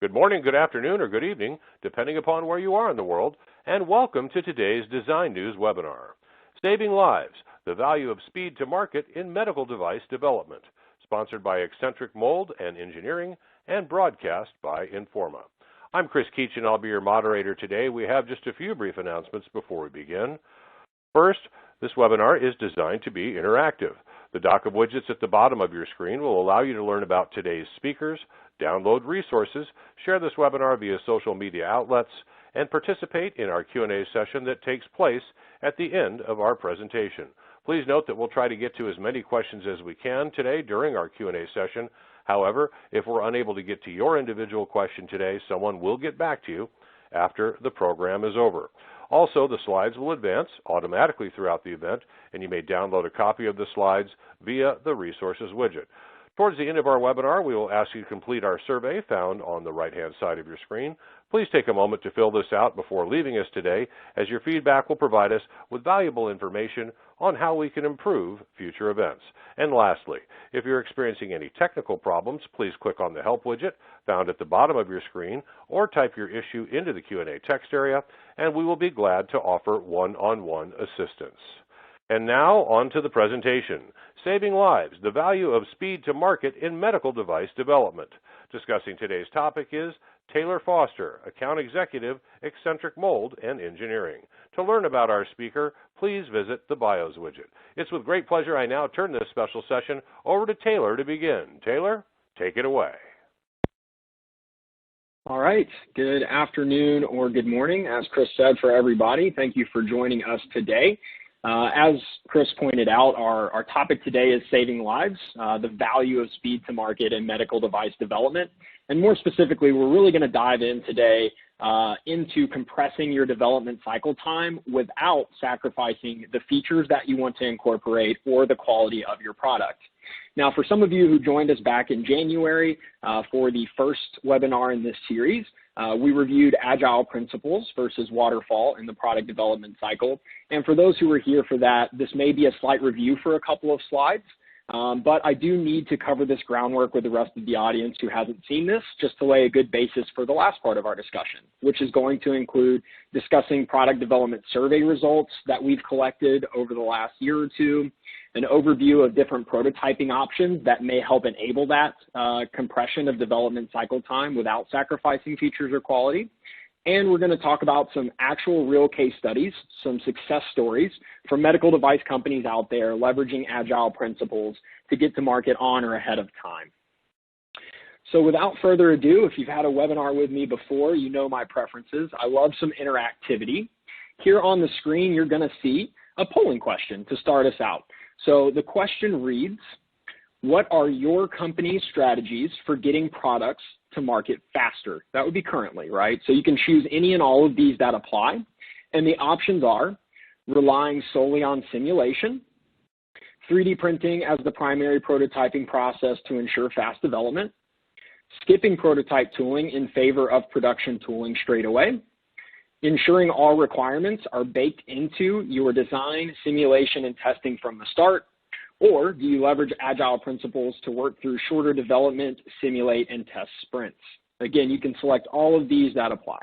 Good morning, good afternoon, or good evening, depending upon where you are in the world, and welcome to today's Design News webinar, Saving Lives, the Value of Speed to Market in Medical Device Development, sponsored by Eccentric Mold and Engineering and broadcast by Informa. I'm Chris Keach, and I'll be your moderator today. We have just a few brief announcements before we begin. First, this webinar is designed to be interactive. The dock of widgets at the bottom of your screen will allow you to learn about today's speakers, download resources, share this webinar via social media outlets, and participate in our Q&A session that takes place at the end of our presentation. Please note that we'll try to get to as many questions as we can today during our Q&A session. However, if we're unable to get to your individual question today, someone will get back to you after the program is over. Also, the slides will advance automatically throughout the event, and you may download a copy of the slides via the Resources widget. Towards the end of our webinar, we will ask you to complete our survey found on the right-hand side of your screen. Please take a moment to fill this out before leaving us today, as your feedback will provide us with valuable information on how we can improve future events. And lastly, if you're experiencing any technical problems, please click on the Help widget found at the bottom of your screen or type your issue into the Q&A text area, and we will be glad to offer one-on-one assistance. And now, on to the presentation, Saving Lives, the Value of Speed to Market in Medical Device Development. Discussing today's topic is Taylor Foster, Account Executive, Eccentric Mold and Engineering. To learn about our speaker, please visit the Bios widget. It's with great pleasure I now turn this special session over to Taylor to begin. Taylor, take it away. All right, good afternoon or good morning, as Chris said, for everybody. Thank you for joining us today. As Chris pointed out, our topic today is saving lives, the value of speed to market in medical device development. And more specifically, we're really going to dive in today into compressing your development cycle time without sacrificing the features that you want to incorporate or the quality of your product. Now, for some of you who joined us back in January for the first webinar in this series, we reviewed Agile principles versus Waterfall in the product development cycle. And for those who were here for that, this may be a slight review for a couple of slides, but I do need to cover this groundwork with the rest of the audience who hasn't seen this, just to lay a good basis for the last part of our discussion, which is going to include discussing product development survey results that we've collected over the last year or two, an overview of different prototyping options that may help enable that compression of development cycle time without sacrificing features or quality. And we're going to talk about some actual real case studies, some success stories from medical device companies out there leveraging Agile principles to get to market on or ahead of time. So without further ado, if you've had a webinar with me before, you know my preferences. I love some interactivity. Here on the screen, you're going to see a polling question to start us out. So the question reads, what are your company's strategies for getting products to market faster? That would be currently, right? So you can choose any and all of these that apply. And the options are relying solely on simulation, 3D printing as the primary prototyping process to ensure fast development, skipping prototype tooling in favor of production tooling straight away, ensuring all requirements are baked into your design, simulation, and testing from the start, or do you leverage Agile principles to work through shorter development, simulate, and test sprints? Again, you can select all of these that apply.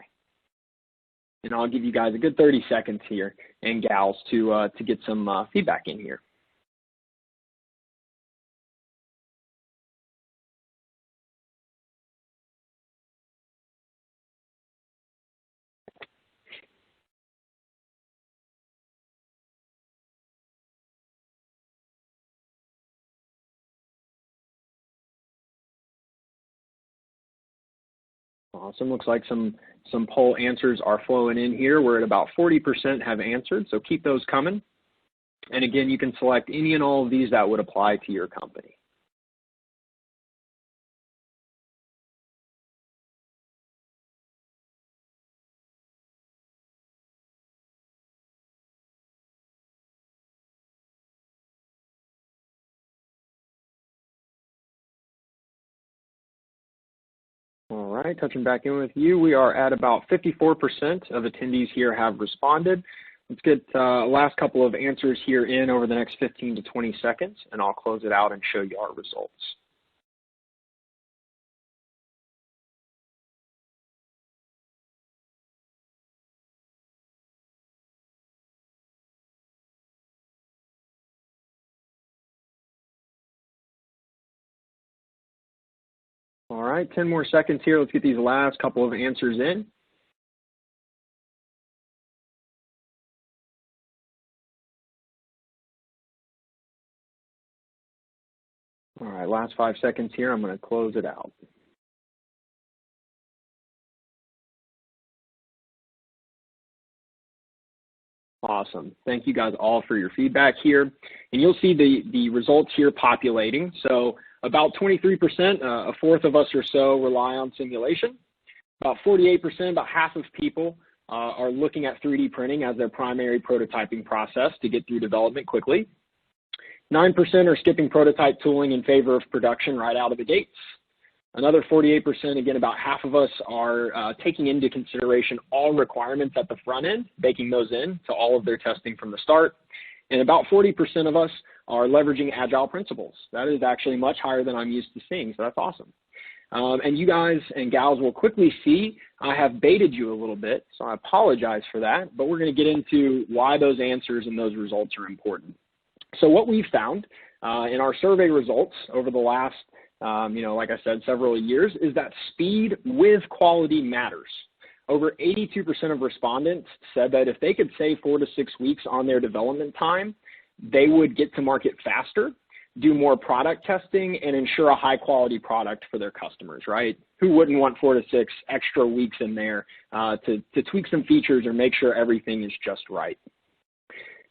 And I'll give you guys a good 30 seconds here, and gals, to get some feedback in here. Awesome. Looks like some poll answers are flowing in here. We're at about 40% have answered, so keep those coming. And again, you can select any and all of these that would apply to your company. All right, touching back in with you, we are at about 54% of attendees here have responded. Let's get last couple of answers here in over the next 15 to 20 seconds, and I'll close it out and show you our results. right, 10 more seconds here. Let's get these last couple of answers in. All right, last 5 seconds here. I'm going to close it out. Awesome. Thank you guys all for your feedback here. And you'll see the results here populating. So about 23%, a fourth of us or so, rely on simulation. About 48%, about half of people are looking at 3D printing as their primary prototyping process to get through development quickly. 9% are skipping prototype tooling in favor of production right out of the gates. Another 48%, again, about half of us are taking into consideration all requirements at the front end, baking those in to all of their testing from the start. And about 40% of us are leveraging Agile principles. That is actually much higher than I'm used to seeing, so that's awesome. And you guys and gals will quickly see I have baited you a little bit, so I apologize for that, but we're going to get into why those answers and those results are important. So what we've found in our survey results over the last like I said, several years, is that speed with quality matters. Over 82% of respondents said that if they could save 4 to 6 weeks on their development time, they would get to market faster, do more product testing, and ensure a high quality product for their customers, right? Who wouldn't want 4 to 6 extra weeks in there to tweak some features or make sure everything is just right?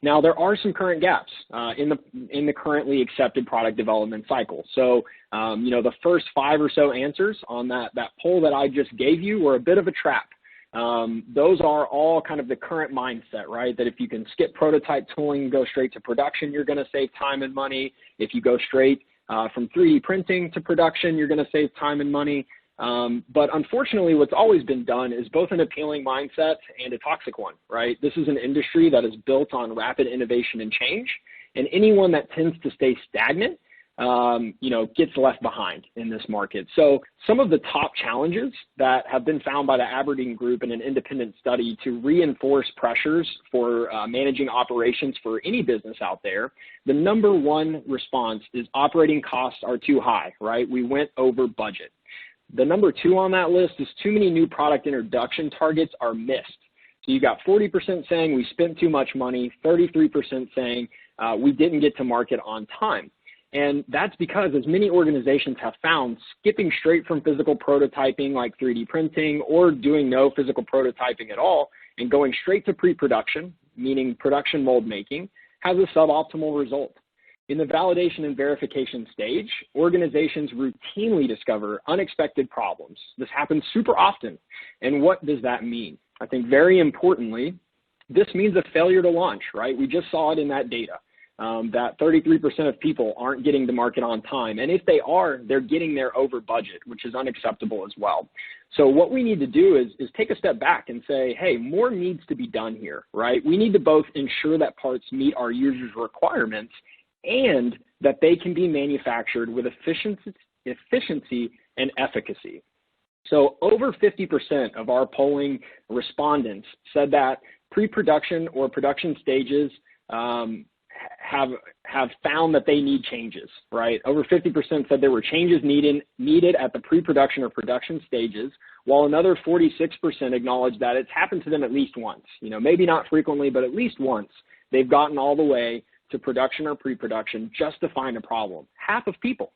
Now, there are some current gaps in the currently accepted product development cycle. So, the first 5 or so answers on that poll that I just gave you were a bit of a trap. Those are all kind of the current mindset, right? That if you can skip prototype tooling and go straight to production, you're going to save time and money. If you go straight from 3D printing to production, you're going to save time and money. But unfortunately, what's always been done is both an appealing mindset and a toxic one, right? This is an industry that is built on rapid innovation and change, and anyone that tends to stay stagnant, gets left behind in this market. So some of the top challenges that have been found by the Aberdeen Group in an independent study to reinforce pressures for managing operations for any business out there, the number one response is operating costs are too high, right? We went over budget. The number 2 on that list is too many new product introduction targets are missed. So you got 40% saying we spent too much money, 33% saying we didn't get to market on time. And that's because, as many organizations have found, skipping straight from physical prototyping like 3D printing or doing no physical prototyping at all and going straight to pre-production, meaning production mold making, has a suboptimal result. In the validation and verification stage, organizations routinely discover unexpected problems. This happens super often. And what does that mean? I think very importantly, this means a failure to launch, right? We just saw it in that data, that 33% of people aren't getting to market on time. And if they are, they're getting there over budget, which is unacceptable as well. So what we need to do is take a step back and say, hey, more needs to be done here, right? We need to both ensure that parts meet our users' requirements and that they can be manufactured with efficiency and efficacy. So over 50% of our polling respondents said that pre-production or production stages have found that they need changes, right? Over 50% said there were changes needed at the pre-production or production stages, while another 46% acknowledged that it's happened to them at least once. Maybe not frequently, but at least once they've gotten all the way to production or pre-production just to find a problem. Half of people.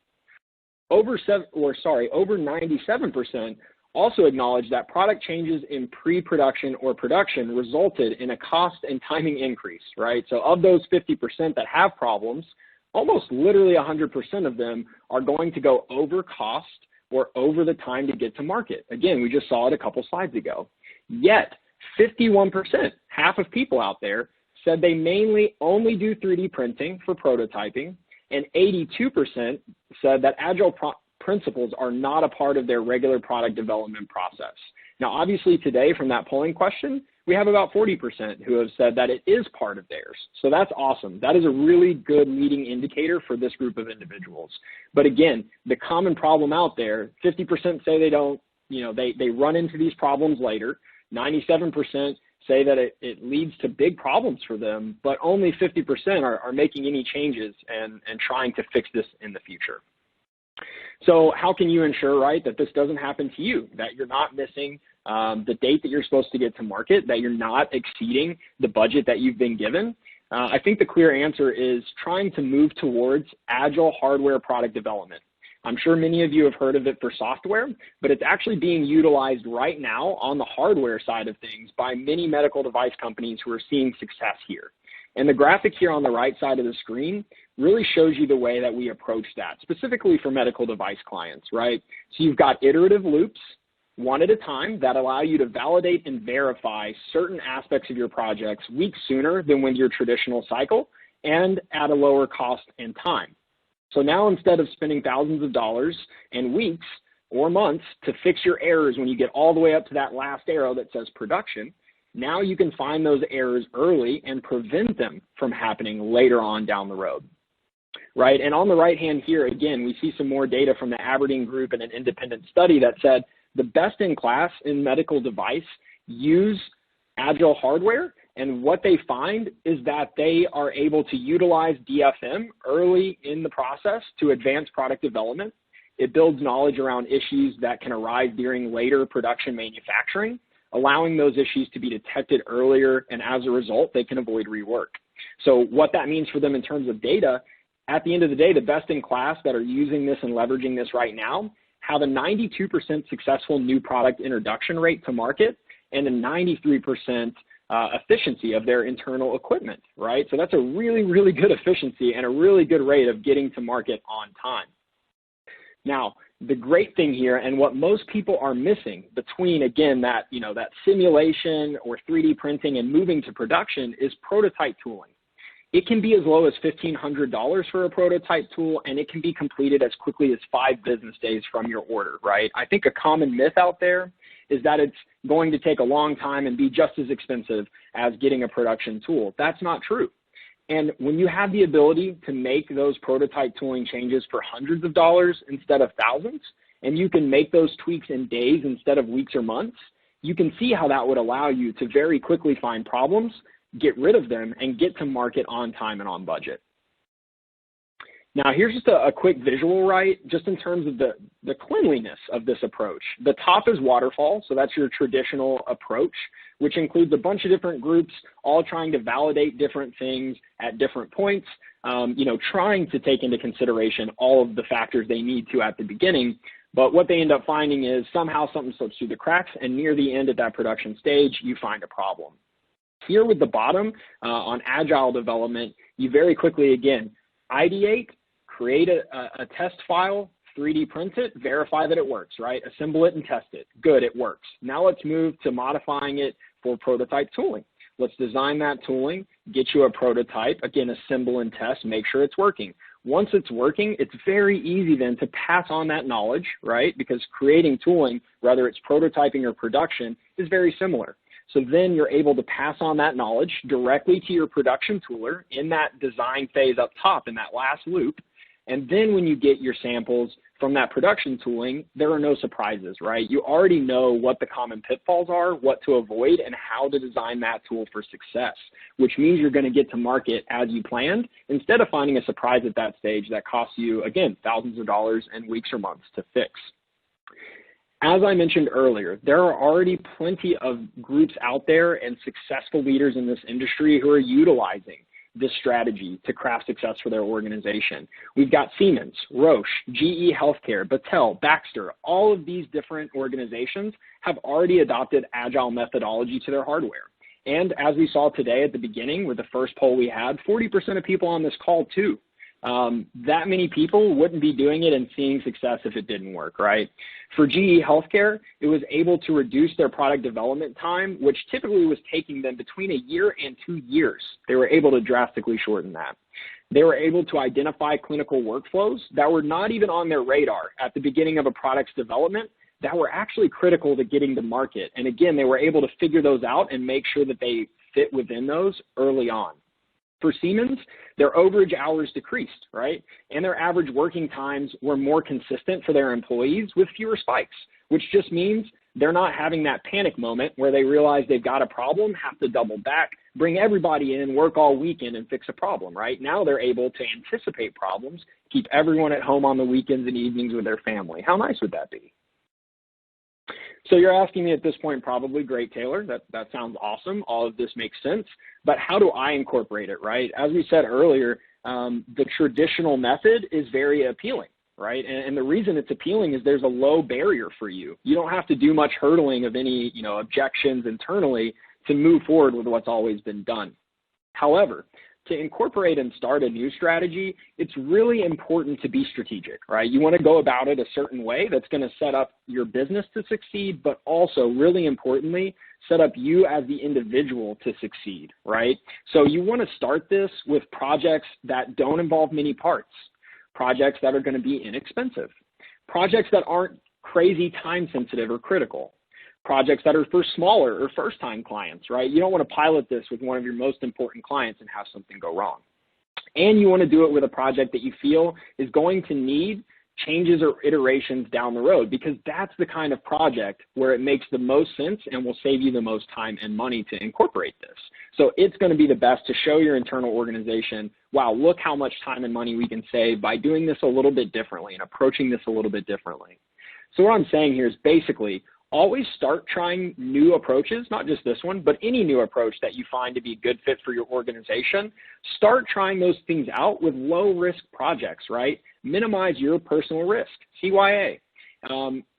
Over 97% also acknowledged that product changes in pre-production or production resulted in a cost and timing increase, right? So of those 50% that have problems, almost literally 100% of them are going to go over cost or over the time to get to market. Again, we just saw it a couple slides ago. Yet, 51%, half of people out there, said they mainly only do 3D printing for prototyping, and 82% said that Agile principles are not a part of their regular product development process. Now, obviously today from that polling question, we have about 40% who have said that it is part of theirs. So that's awesome. That is a really good leading indicator for this group of individuals. But again, the common problem out there, 50% say they don't, they run into these problems later. 97% say that it leads to big problems for them, but only 50% are making any changes and trying to fix this in the future. So how can you ensure, right, that this doesn't happen to you, that you're not missing the date that you're supposed to get to market, that you're not exceeding the budget that you've been given? I think the clear answer is trying to move towards Agile hardware product development. I'm sure many of you have heard of it for software, but it's actually being utilized right now on the hardware side of things by many medical device companies who are seeing success here. And the graphic here on the right side of the screen really shows you the way that we approach that, specifically for medical device clients, right? So you've got iterative loops, one at a time, that allow you to validate and verify certain aspects of your projects weeks sooner than with your traditional cycle and at a lower cost and time. So now instead of spending thousands of dollars and weeks or months to fix your errors when you get all the way up to that last arrow that says production, now you can find those errors early and prevent them from happening later on down the road, right? And on the right hand here, again, we see some more data from the Aberdeen Group and an independent study that said the best in class in medical device use Agile hardware. And what they find is that they are able to utilize DFM early in the process to advance product development. It builds knowledge around issues that can arise during later production manufacturing, allowing those issues to be detected earlier, and as a result, they can avoid rework. So what that means for them in terms of data, at the end of the day, the best in class that are using this and leveraging this right now have a 92% successful new product introduction rate to market and a 93% efficiency of their internal equipment, right? So that's a really, really good efficiency and a really good rate of getting to market on time. Now, the great thing here, and what most people are missing between, again, that simulation or 3D printing and moving to production, is prototype tooling. It can be as low as $1,500 for a prototype tool, and it can be completed as quickly as 5 business days from your order, right? I think a common myth out there is that it's going to take a long time and be just as expensive as getting a production tool. That's not true. And when you have the ability to make those prototype tooling changes for hundreds of dollars instead of thousands, and you can make those tweaks in days instead of weeks or months, you can see how that would allow you to very quickly find problems, get rid of them, and get to market on time and on budget. Now, here's just a quick visual, right, just in terms of the cleanliness of this approach. The top is Waterfall, so that's your traditional approach, which includes a bunch of different groups all trying to validate different things at different points, trying to take into consideration all of the factors they need to at the beginning. But what they end up finding is somehow something slips through the cracks, and near the end at that production stage, you find a problem. Here with the bottom, on Agile development, you very quickly, again, ideate, create a test file, 3D print it, verify that it works, right? Assemble it and test it. Good, it works. Now let's move to modifying it for prototype tooling. Let's design that tooling, get you a prototype, again, assemble and test, make sure it's working. Once it's working, it's very easy then to pass on that knowledge, right? Because creating tooling, whether it's prototyping or production, is very similar. So then you're able to pass on that knowledge directly to your production tooler in that design phase up top in that last loop. And then when you get your samples from that production tooling, there are no surprises, right? You already know what the common pitfalls are, what to avoid, and how to design that tool for success, which means you're going to get to market as you planned instead of finding a surprise at that stage that costs you, again, thousands of dollars and weeks or months to fix. As I mentioned earlier, there are already plenty of groups out there and successful leaders in this industry who are utilizing this strategy to craft success for their organization. We've got Siemens, Roche, GE Healthcare, Battelle, Baxter. All of these different organizations have already adopted Agile methodology to their hardware. And as we saw today at the beginning with the first poll we had, 40% of people on this call too. That many people wouldn't be doing it and seeing success if it didn't work, right? For GE Healthcare, it was able to reduce their product development time, which typically was taking them between a year and 2 years. They were able to drastically shorten that. They were able to identify clinical workflows that were not even on their radar at the beginning of a product's development that were actually critical to getting to market. And again, they were able to figure those out and make sure that they fit within those early on. For Siemens, their overage hours decreased, right? And their average working times were more consistent for their employees with fewer spikes, which just means They're not having that panic moment where they realize they've got a problem, have to double back, bring everybody in, work all weekend and fix a problem, right? Now they're able to anticipate problems, keep everyone at home on the weekends and evenings with their family. How nice would that be? So you're asking me at this point, probably, great, Taylor, that sounds awesome. All of this makes sense, but how do I incorporate it, right? As we said earlier, the traditional method is very appealing, right? And the reason it's appealing is there's a low barrier for you. You don't have to do much hurdling of any, objections internally to move forward with what's always been done. However, to incorporate and start a new strategy, it's really important to be strategic, right? You want to go about it a certain way that's going to set up your business to succeed, but also, really importantly, set up you as the individual to succeed, right? So you want to start this with projects that don't involve many parts, projects that are going to be inexpensive, projects that aren't crazy time sensitive or critical, projects that are for smaller or first-time clients, right? You don't want to pilot this with one of your most important clients and have something go wrong. And you want to do it with a project that you feel is going to need changes or iterations down the road, because that's the kind of project where it makes the most sense and will save you the most time and money to incorporate this. So it's going to be the best to show your internal organization, wow, look how much time and money we can save by doing this a little bit differently and approaching this a little bit differently. So what I'm saying here is basically, always start trying new approaches, not just this one, but any new approach that you find to be a good fit for your organization. Start trying those things out with low-risk projects, right? Minimize your personal risk, CYA.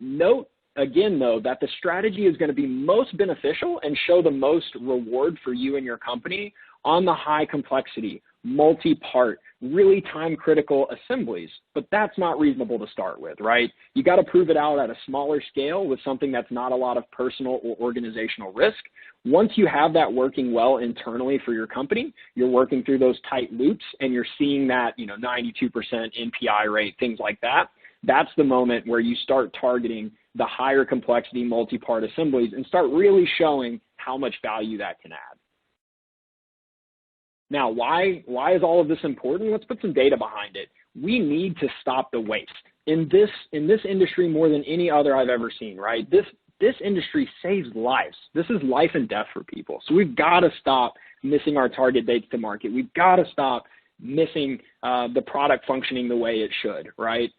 Note, again, though, that the strategy is going to be most beneficial and show the most reward for you and your company on the high complexity, multi-part, really time-critical assemblies, but that's not reasonable to start with, right? You got to prove it out at a smaller scale with something that's not a lot of personal or organizational risk. Once you have that working well internally for your company, you're working through those tight loops and you're seeing that, 92% NPI rate, things like that. That's the moment where you start targeting the higher complexity multi-part assemblies and start really showing how much value that can add. Now, why is all of this important? Let's put some data behind it. We need to stop the waste. In this industry, more than any other I've ever seen, right? This industry saves lives. This is life and death for people. So we've got to stop missing our target dates to market. We've got to stop missing the product functioning the way it should, right?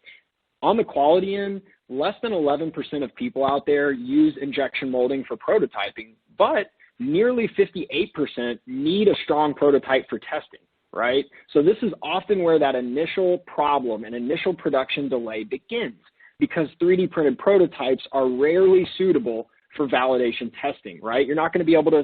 On the quality end, less than 11% of people out there use injection molding for prototyping, but nearly 58% need a strong prototype for testing, right? So this is often where that initial problem and initial production delay begins, because 3D printed prototypes are rarely suitable for validation testing, right? You're not going to be able to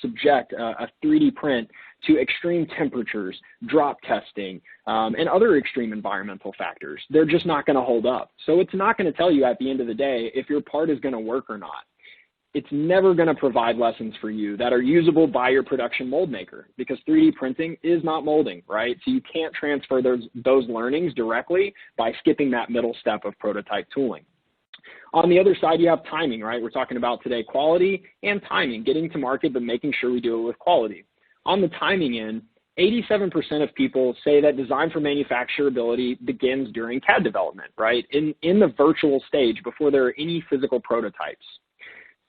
subject a 3D print to extreme temperatures, drop testing, and other extreme environmental factors. They're just not going to hold up. So it's not going to tell you at the end of the day if your part is going to work or not. It's never going to provide lessons for you that are usable by your production mold maker, because 3D printing is not molding, right? So you can't transfer those learnings directly by skipping that middle step of prototype tooling. On the other side, you have timing, right? We're talking about today quality and timing, getting to market, but making sure we do it with quality. On the timing end, 87% of people say that design for manufacturability begins during CAD development, right? In the virtual stage before there are any physical prototypes.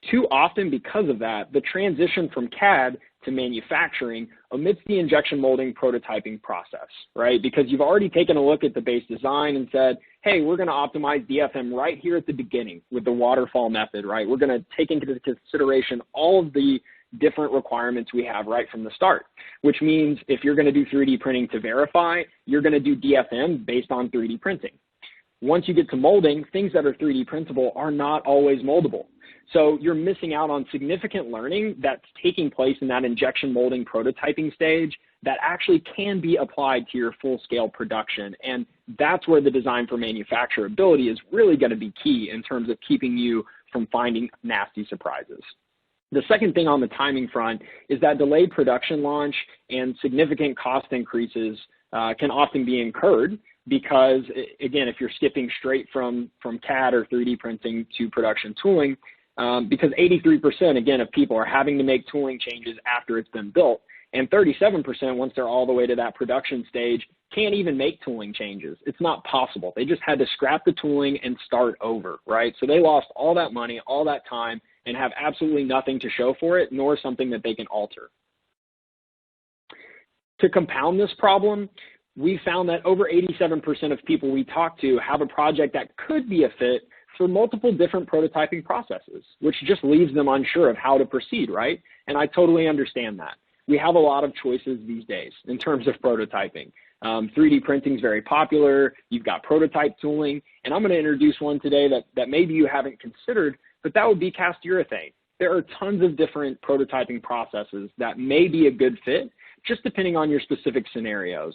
Too often, because of that, the transition from CAD to manufacturing omits the injection molding prototyping process, right? Because you've already taken a look at the base design and said, hey, we're going to optimize DFM right here at the beginning with the waterfall method, right? We're going to take into consideration all of the different requirements we have right from the start, which means if you're going to do 3D printing to verify, you're going to do DFM based on 3D printing. Once you get to molding, things that are 3D printable are not always moldable. So you're missing out on significant learning that's taking place in that injection molding prototyping stage that actually can be applied to your full-scale production. And that's where the design for manufacturability is really going to be key in terms of keeping you from finding nasty surprises. The second thing on the timing front is that delayed production launch and significant cost increases can often be incurred because, again, if you're skipping straight from CAD or 3D printing to production tooling, because 83%, again, of people are having to make tooling changes after it's been built. And 37%, once they're all the way to that production stage, can't even make tooling changes. It's not possible. They just had to scrap the tooling and start over, right? So they lost all that money, all that time, and have absolutely nothing to show for it, nor something that they can alter. To compound this problem, we found that over 87% of people we talk to have a project that could be a fit for multiple different prototyping processes, which just leaves them unsure of how to proceed, right? And I totally understand that. We have a lot of choices these days in terms of prototyping. 3D printing is very popular. You've got prototype tooling, and I'm going to introduce one today that maybe you haven't considered, but that would be cast urethane. There are tons of different prototyping processes that may be a good fit, just depending on your specific scenarios.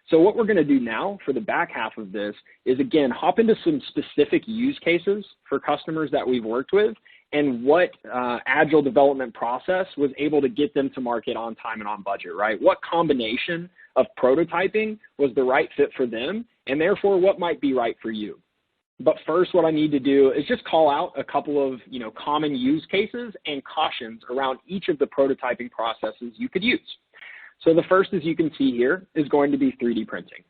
So what we're going to do now for the back half of this is, again, hop into some specific use cases for customers that we've worked with and what Agile development process was able to get them to market on time and on budget, right? What combination of prototyping was the right fit for them, and therefore what might be right for you. But first, what I need to do is just call out a couple of common use cases and cautions around each of the prototyping processes you could use. So the first, as you can see here, is going to be 3D printing.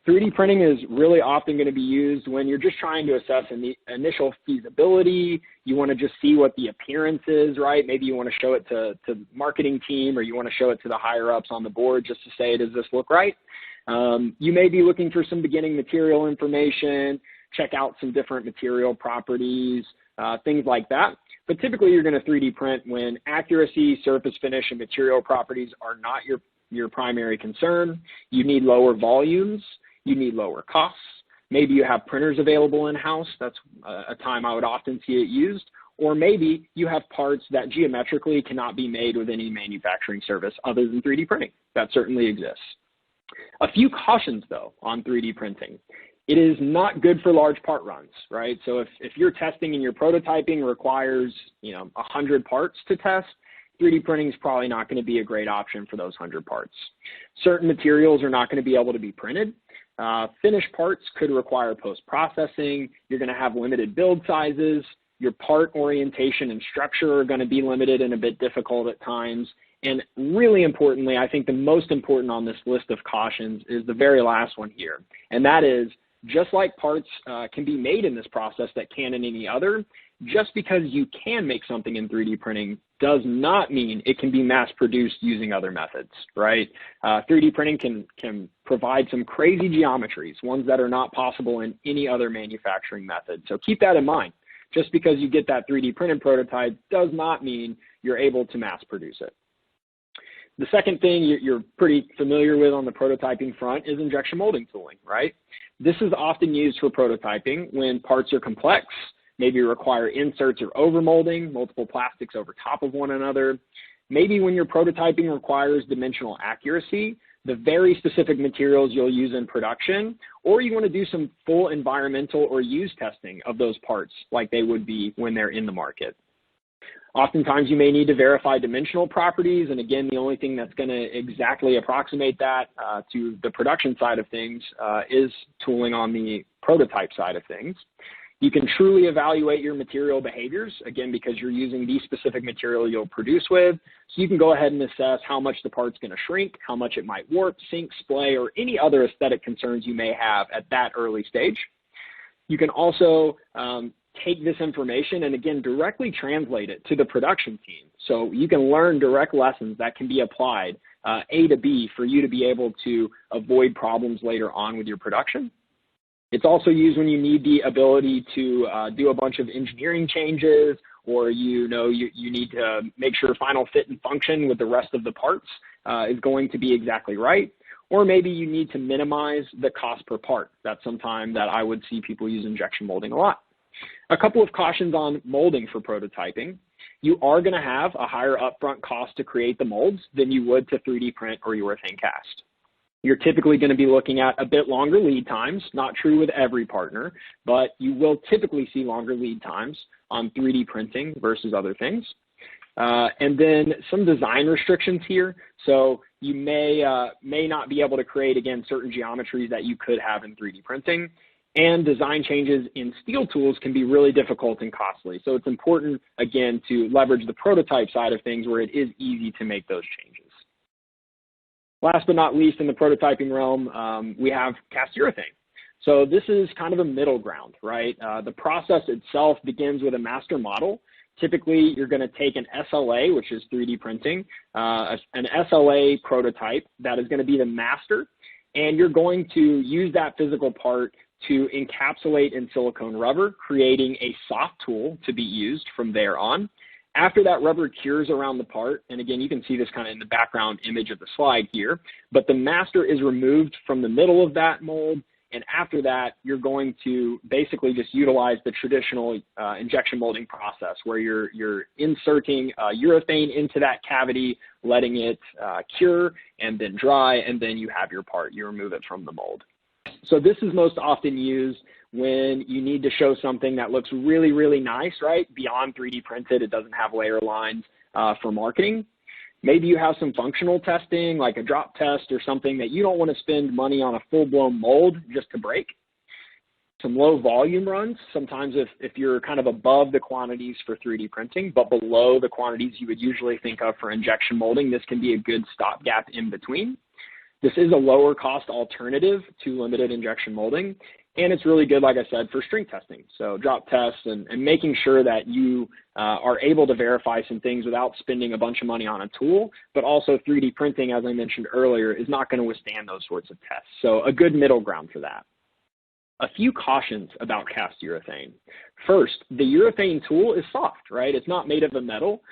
3D printing is really often going to be used when you're just trying to assess an initial feasibility. You want to just see what the appearance is, right? Maybe you want to show it to the marketing team, or you want to show it to the higher ups on the board just to say, does this look right? You may be looking for some beginning material information, check out some different material properties, things like that. But typically you're going to 3D print when accuracy, surface finish, and material properties are not your primary concern. You need lower volumes. You need lower costs. Maybe you have printers available in-house. That's a time I would often see it used. Or maybe you have parts that geometrically cannot be made with any manufacturing service other than 3D printing. That certainly exists. A few cautions, though, on 3D printing. It is not good for large part runs, right? So if your testing and your prototyping requires 100 parts to test, 3D printing is probably not going to be a great option for those 100 parts. Certain materials are not going to be able to be printed. Finished parts could require post-processing. You're going to have limited build sizes. Your part orientation and structure are going to be limited and a bit difficult at times. And really importantly, I think the most important on this list of cautions is the very last one here. And that is, just like parts can be made in this process that can in any other, just because you can make something in 3D printing does not mean it can be mass produced using other methods, right? 3D printing can provide some crazy geometries, ones that are not possible in any other manufacturing method. So keep that in mind. Just because you get that 3D printed prototype does not mean you're able to mass produce it. The second thing you're pretty familiar with on the prototyping front is injection molding tooling, right? This is often used for prototyping when parts are complex, maybe require inserts or overmolding, multiple plastics over top of one another. Maybe when your prototyping requires dimensional accuracy, the very specific materials you'll use in production, or you want to do some full environmental or use testing of those parts like they would be when they're in the market. Oftentimes you may need to verify dimensional properties, and again, the only thing that's going to exactly approximate that to the production side of things is tooling on the prototype side of things. You can truly evaluate your material behaviors, again, because you're using the specific material you'll produce with. So you can go ahead and assess how much the part's going to shrink, how much it might warp, sink, splay, or any other aesthetic concerns you may have at that early stage. You can also take this information and, again, directly translate it to the production team. So you can learn direct lessons that can be applied A to B for you to be able to avoid problems later on with your production. It's also used when you need the ability to do a bunch of engineering changes, or you need to make sure final fit and function with the rest of the parts is going to be exactly right. Or maybe you need to minimize the cost per part. That's sometime that I would see people use injection molding a lot. A couple of cautions on molding for prototyping. You are going to have a higher upfront cost to create the molds than you would to 3D print or urethane cast. You're typically going to be looking at a bit longer lead times, not true with every partner, but you will typically see longer lead times on 3D printing versus other things. And then some design restrictions here. So you may not be able to create, again, certain geometries that you could have in 3D printing. And design changes in steel tools can be really difficult and costly. So it's important, again, to leverage the prototype side of things where it is easy to make those changes. Last but not least, in the prototyping realm, we have cast urethane. So this is kind of a middle ground, right? The process itself begins with a master model. Typically, you're going to take an SLA, which is 3D printing, an SLA prototype that is going to be the master, and you're going to use that physical part to encapsulate in silicone rubber, creating a soft tool to be used from there on. After that rubber cures around the part, and again, you can see this kind of in the background image of the slide here, but the master is removed from the middle of that mold, and after that, you're going to basically just utilize the traditional injection molding process where you're inserting urethane into that cavity, letting it cure and then dry, and then you have your part. You remove it from the mold. So this is most often used when you need to show something that looks really, really nice, right? Beyond 3D printed, it doesn't have layer lines for marketing. Maybe you have some functional testing, like a drop test or something that you don't want to spend money on a full-blown mold just to break. Some low volume runs, sometimes if you're kind of above the quantities for 3D printing, but below the quantities you would usually think of for injection molding, this can be a good stopgap in between. This is a lower cost alternative to limited injection molding, and it's really good, like I said, for string testing. So drop tests and making sure that you are able to verify some things without spending a bunch of money on a tool, but also 3D printing, as I mentioned earlier, is not going to withstand those sorts of tests. So a good middle ground for that. A few cautions about cast urethane. First, the urethane tool is soft, right? It's not made of a metal,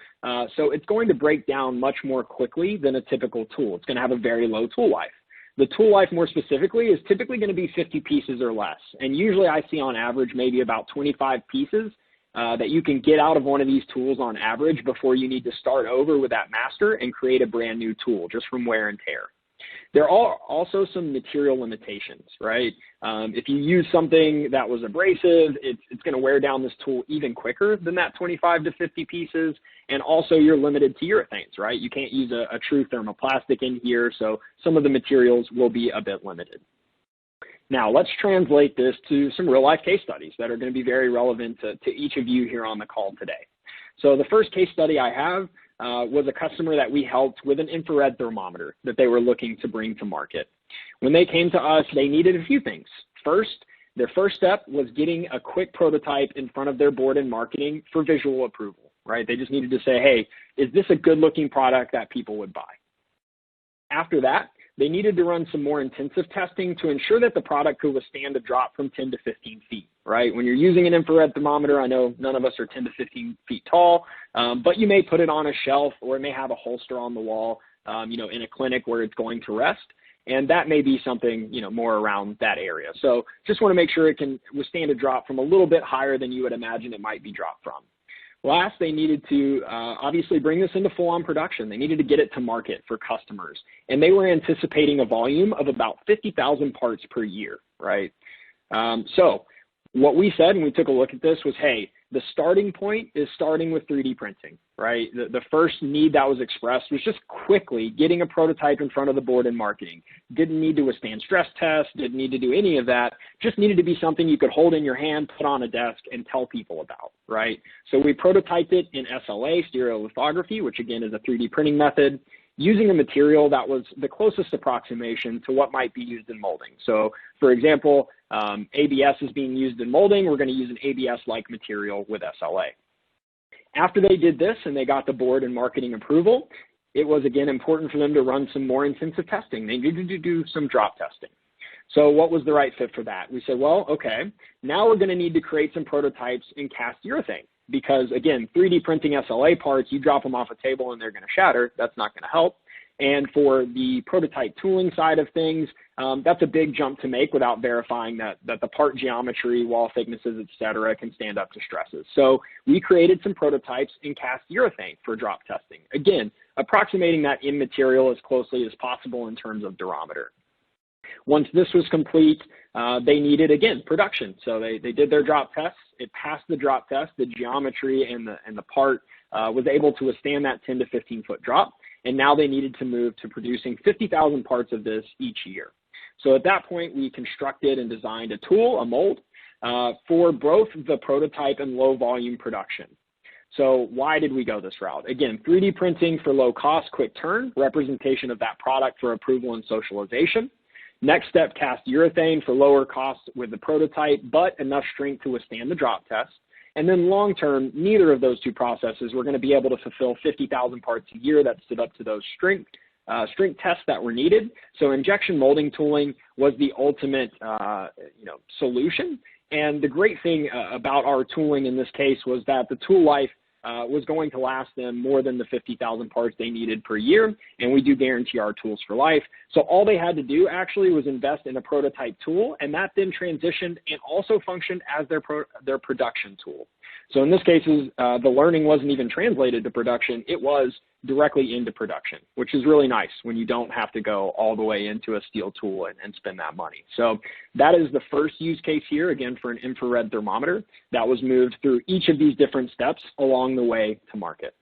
so it's going to break down much more quickly than a typical tool. It's going to have a very low tool life. The tool life, more specifically, is typically going to be 50 pieces or less, and usually I see on average maybe about 25 pieces that you can get out of one of these tools on average before you need to start over with that master and create a brand new tool just from wear and tear. There are also some material limitations, right? If you use something that was abrasive, it's going to wear down this tool even quicker than that 25 to 50 pieces. And also you're limited to urethanes, right? You can't use a true thermoplastic in here, so some of the materials will be a bit limited. Now, let's translate this to some real-life case studies that are going to be very relevant to each of you here on the call today. So the first case study I have was a customer that we helped with an infrared thermometer that they were looking to bring to market. When they came to us, they needed a few things. First, their first step was getting a quick prototype in front of their board and marketing for visual approval, right? They just needed to say, hey, is this a good-looking product that people would buy? After that, they needed to run some more intensive testing to ensure that the product could withstand a drop from 10 to 15 feet, right? When you're using an infrared thermometer, I know none of us are 10 to 15 feet tall, but you may put it on a shelf or it may have a holster on the wall, in a clinic where it's going to rest. And that may be something, more around that area. So just want to make sure it can withstand a drop from a little bit higher than you would imagine it might be dropped from. Last, they needed to obviously bring this into full-on production. They needed to get it to market for customers. And they were anticipating a volume of about 50,000 parts per year, right? So what we said when we took a look at this was, hey, the starting point is starting with 3D printing, right? The first need that was expressed was just quickly getting a prototype in front of the board and marketing. Didn't need to withstand stress tests, didn't need to do any of that, just needed to be something you could hold in your hand, put on a desk, and tell people about, right? So we prototyped it in SLA, stereolithography, which again is a 3D printing method, using a material that was the closest approximation to what might be used in molding. So, for example, ABS is being used in molding. We're going to use an ABS-like material with SLA. After they did this and they got the board and marketing approval, it was, again, important for them to run some more intensive testing. They needed to do some drop testing. So what was the right fit for that? We said, well, okay, now we're going to need to create some prototypes in cast urethane. Because, again, 3D printing SLA parts, you drop them off a table and they're going to shatter. That's not going to help. And for the prototype tooling side of things, that's a big jump to make without verifying that the part geometry, wall thicknesses, et cetera, can stand up to stresses. So we created some prototypes in cast urethane for drop testing. Again, approximating that in material as closely as possible in terms of durometer. Once this was complete, they needed, again, production. So they did their drop tests. It passed the drop test. The geometry and the part was able to withstand that 10 to 15 foot drop. And now they needed to move to producing 50,000 parts of this each year. So at that point, we constructed and designed a tool, a mold, for both the prototype and low volume production. So why did we go this route? Again, 3D printing for low cost, quick turn, representation of that product for approval and socialization. Next step, cast urethane for lower cost with the prototype, but enough strength to withstand the drop test. And then long term, neither of those two processes were going to be able to fulfill 50,000 parts a year that stood up to those strength tests that were needed. So injection molding tooling was the ultimate solution. And the great thing about our tooling in this case was that the tool life was going to last them more than the 50,000 parts they needed per year, and we do guarantee our tools for life. So all they had to do actually was invest in a prototype tool, and that then transitioned and also functioned as their production tool. So in this case, the learning wasn't even translated to production, it was directly into production, which is really nice when you don't have to go all the way into a steel tool and spend that money. So that is the first use case here, again, for an infrared thermometer that was moved through each of these different steps along the way to market.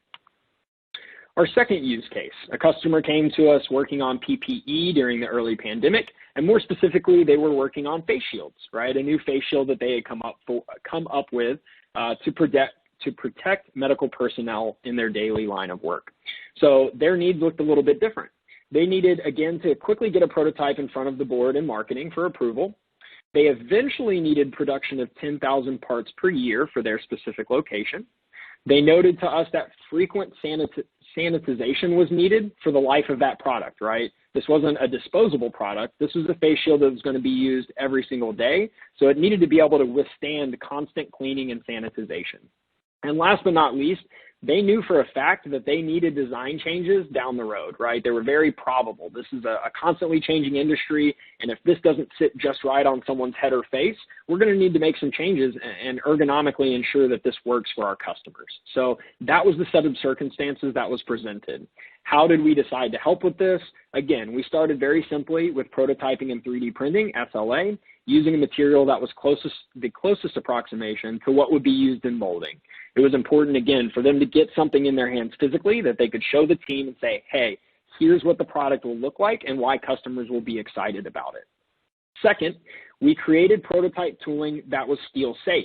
Our second use case, a customer came to us working on PPE during the early pandemic, and more specifically, they were working on face shields, right? A new face shield that they had come up with to protect medical personnel in their daily line of work. So their needs looked a little bit different. They needed, again, to quickly get a prototype in front of the board and marketing for approval. They eventually needed production of 10,000 parts per year for their specific location. They noted to us that frequent sanitization was needed for the life of that product, right? This wasn't a disposable product. This was a face shield that was going to be used every single day. So it needed to be able to withstand constant cleaning and sanitization. And last but not least, they knew for a fact that they needed design changes down the road, right? They were very probable. This is a constantly changing industry, and if this doesn't sit just right on someone's head or face, we're going to need to make some changes and ergonomically ensure that this works for our customers. So that was the set of circumstances that was presented. How did we decide to help with this? Again, we started very simply with prototyping and 3D printing, SLA, using a material that was the closest approximation to what would be used in molding. It was important, again, for them to get something in their hands physically that they could show the team and say, hey, here's what the product will look like and why customers will be excited about it. Second, we created prototype tooling that was steel safe,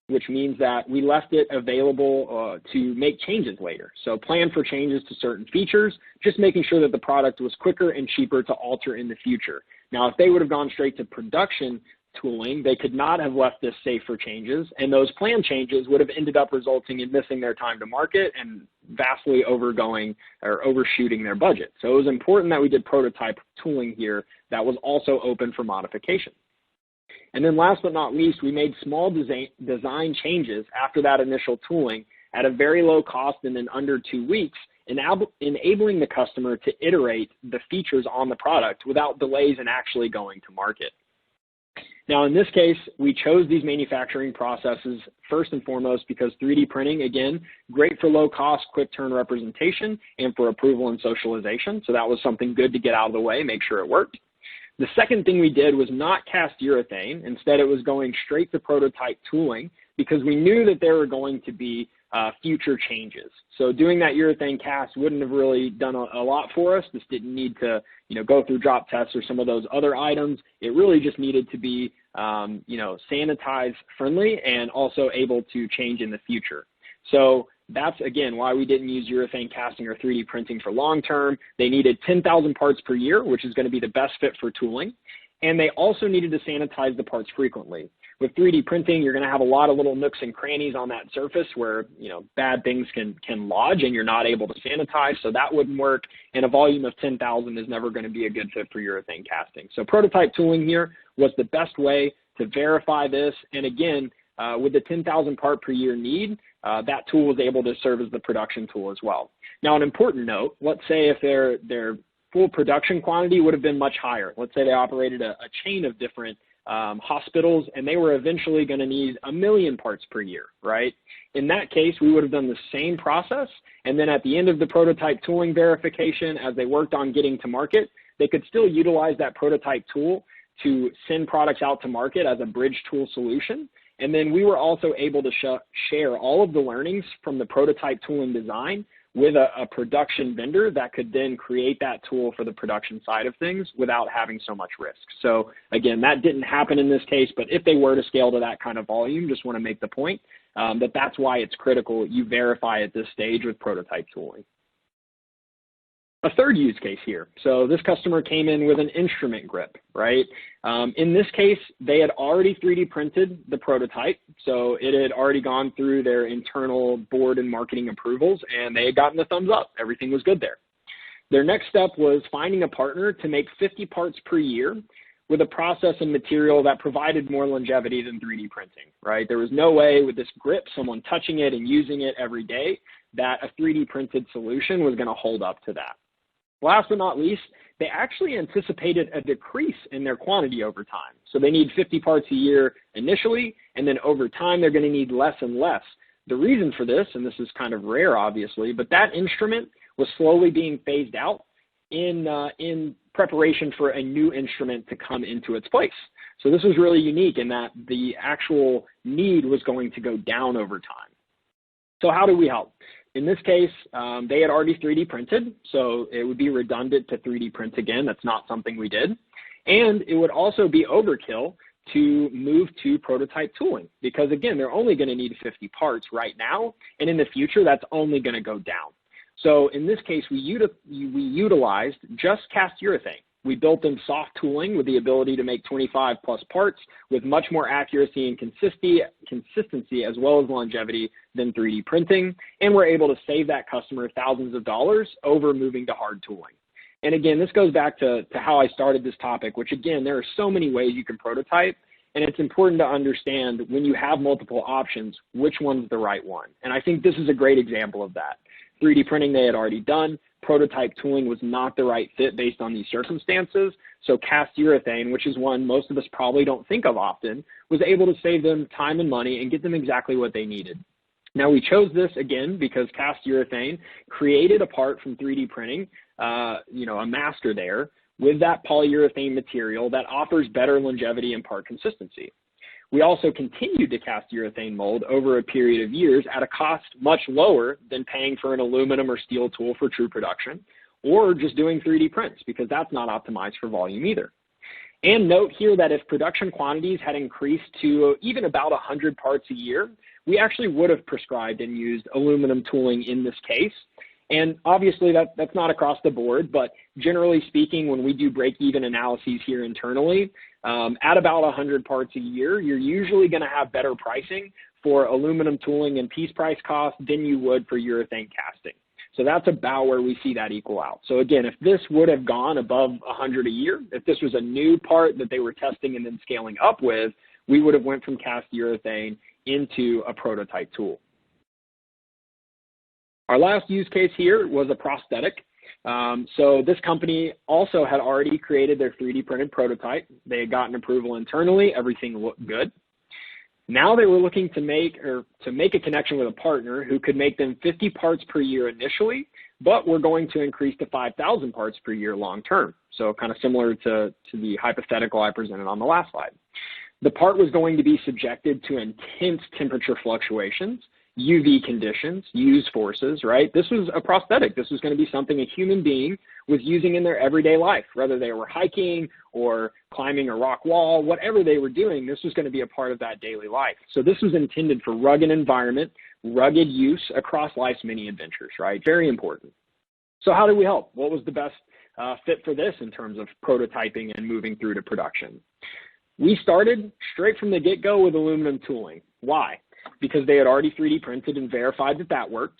which means that we left it available to make changes later. So plan for changes to certain features, just making sure that the product was quicker and cheaper to alter in the future. Now, if they would have gone straight to production tooling, they could not have left this safe for changes, and those planned changes would have ended up resulting in missing their time to market and vastly overshooting their budget. So it was important that we did prototype tooling here that was also open for modification. And then last but not least, we made small design changes after that initial tooling at a very low cost and in under 2 weeks, enabling the customer to iterate the features on the product without delays in actually going to market. Now, in this case, we chose these manufacturing processes first and foremost because 3D printing, again, great for low cost, quick turn representation and for approval and socialization. So that was something good to get out of the way, make sure it worked. The second thing we did was not cast urethane. Instead, it was going straight to prototype tooling because we knew that there were going to be future changes. So doing that urethane cast wouldn't have really done a lot for us. This didn't need to, go through drop tests or some of those other items. It really just needed to be, sanitize friendly and also able to change in the future. So that's, again, why we didn't use urethane casting or 3D printing for long term. They needed 10,000 parts per year, which is going to be the best fit for tooling. And they also needed to sanitize the parts frequently. With 3D printing, you're going to have a lot of little nooks and crannies on that surface where, bad things can lodge and you're not able to sanitize. So that wouldn't work. And a volume of 10,000 is never going to be a good fit for urethane casting. So prototype tooling here was the best way to verify this. And again, with the 10,000 part per year need, that tool was able to serve as the production tool as well. Now, an important note, let's say if their full production quantity would have been much higher. Let's say they operated a chain of different hospitals, and they were eventually going to need 1 million parts per year, right? In that case, we would have done the same process, and then at the end of the prototype tooling verification, as they worked on getting to market, they could still utilize that prototype tool to send products out to market as a bridge tool solution. And then we were also able to share all of the learnings from the prototype tooling design with a production vendor that could then create that tool for the production side of things without having so much risk. So again, that didn't happen in this case, but if they were to scale to that kind of volume, just want to make the point that that's why it's critical you verify at this stage with prototype tooling. A third use case here. So this customer came in with an instrument grip, right? In this case, they had already 3D printed the prototype. So it had already gone through their internal board and marketing approvals, and they had gotten the thumbs up. Everything was good there. Their next step was finding a partner to make 50 parts per year with a process and material that provided more longevity than 3D printing, right? There was no way with this grip, someone touching it and using it every day, that a 3D printed solution was going to hold up to that. Last but not least, they actually anticipated a decrease in their quantity over time. So they need 50 parts a year initially, and then over time, they're going to need less and less. The reason for this, and this is kind of rare, obviously, but that instrument was slowly being phased out in preparation for a new instrument to come into its place. So this was really unique in that the actual need was going to go down over time. So how do we help? In this case, they had already 3D printed, so it would be redundant to 3D print again. That's not something we did. And it would also be overkill to move to prototype tooling because, again, they're only going to need 50 parts right now, and in the future, that's only going to go down. So in this case, we utilized just cast urethane. We built in soft tooling with the ability to make 25 plus parts with much more accuracy and consistency as well as longevity than 3D printing. And we're able to save that customer thousands of dollars over moving to hard tooling. And again, this goes back to how I started this topic, which again, there are so many ways you can prototype. And it's important to understand when you have multiple options, which one's the right one. And I think this is a great example of that. 3D printing they had already done. Prototype tooling was not the right fit based on these circumstances. So cast urethane, which is one most of us probably don't think of often, was able to save them time and money and get them exactly what they needed. Now we chose this again because cast urethane created a part from 3D printing, a master there with that polyurethane material that offers better longevity and part consistency. We also continued to cast urethane mold over a period of years at a cost much lower than paying for an aluminum or steel tool for true production, or just doing 3D prints because that's not optimized for volume either. And note here that if production quantities had increased to even about 100 parts a year, we actually would have prescribed and used aluminum tooling in this case. And obviously that's not across the board, but generally speaking, when we do break-even analyses here internally, at about 100 parts a year, you're usually going to have better pricing for aluminum tooling and piece price cost than you would for urethane casting. So that's about where we see that equal out. So again, if this would have gone above 100 a year, if this was a new part that they were testing and then scaling up with, we would have went from cast urethane into a prototype tool. Our last use case here was a prosthetic. So this company also had already created their 3D printed prototype. They had gotten approval internally. Everything looked good. Now they were looking to make a connection with a partner who could make them 50 parts per year initially, but we're going to increase to 5,000 parts per year long term. So kind of similar to the hypothetical I presented on the last slide. The part was going to be subjected to intense temperature fluctuations, UV conditions, use forces, right? This was a prosthetic. This was going to be something a human being was using in their everyday life, whether they were hiking or climbing a rock wall, whatever they were doing, this was going to be a part of that daily life. So this was intended for rugged environment, rugged use across life's many adventures, right? Very important. So how do we help? What was the best fit for this in terms of prototyping and moving through to production? We started straight from the get-go with aluminum tooling. Why? Because they had already 3D printed and verified that that worked,